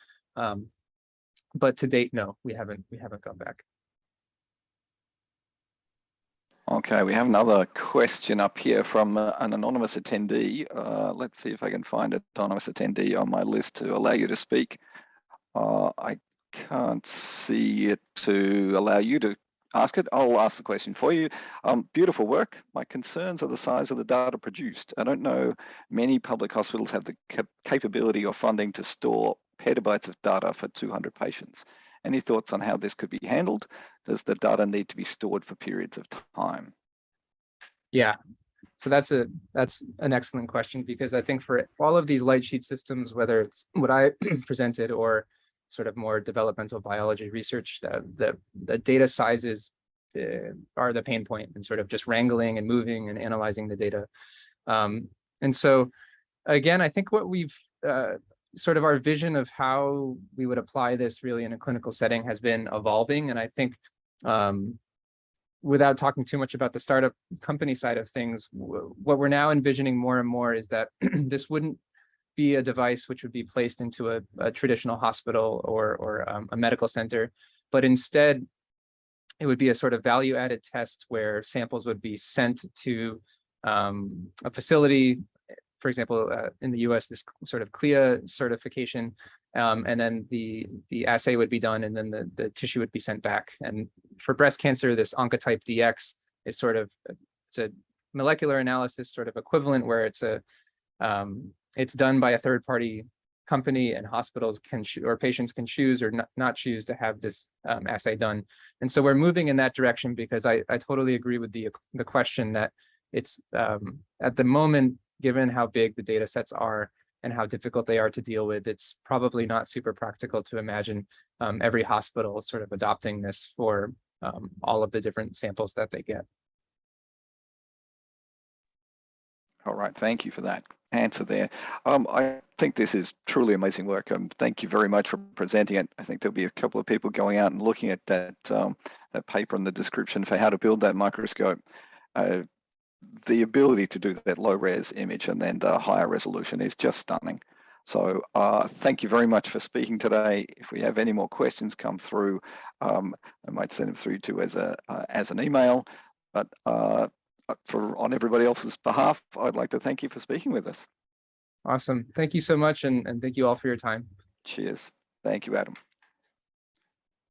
But to date, no, we haven't gone back. Okay, we have another question up here from an anonymous attendee. Let's see if I can find an anonymous attendee on my list to allow you to speak. I can't see it to allow you to ask it. I'll ask the question for you. Beautiful work. My concerns are the size of the data produced. I don't know many public hospitals have the capability or funding to store petabytes of data for 200 patients. Any thoughts on how this could be handled? Does the data need to be stored for periods of time? Yeah, so that's an excellent question, because I think for all of these light sheet systems, whether it's what I presented or sort of more developmental biology research, the data sizes are the pain point, and sort of just wrangling and moving and analyzing the data. And so again, I think what we've sort of our vision of how we would apply this really in a clinical setting has been evolving. And I think without talking too much about the startup company side of things, what we're now envisioning more and more is that this wouldn't be a device which would be placed into a traditional hospital or a medical center, but instead it would be a sort of value added test where samples would be sent to a facility. For example, in the US, this sort of CLIA certification, and then the assay would be done, and then the tissue would be sent back. And for breast cancer, this Oncotype DX is sort of, it's a molecular analysis sort of equivalent, where it's done by a third-party company, and hospitals can or patients can choose or not choose to have this assay done. And so we're moving in that direction, because I totally agree with the question that it's at the moment, given how big the data sets are and how difficult they are to deal with, it's probably not super practical to imagine every hospital sort of adopting this for all of the different samples that they get. All right, thank you for that answer there. I think this is truly amazing work. Thank you very much for presenting it. I think there'll be a couple of people going out and looking at that paper and the description for how to build that microscope. The ability to do that low res image and then the higher resolution is just stunning. So thank you very much for speaking today. If we have any more questions come through, I might send them through to as an email. But on everybody else's behalf, I'd like to thank you for speaking with us. Awesome. Thank you so much. And thank you all for your time. Cheers. Thank you, Adam.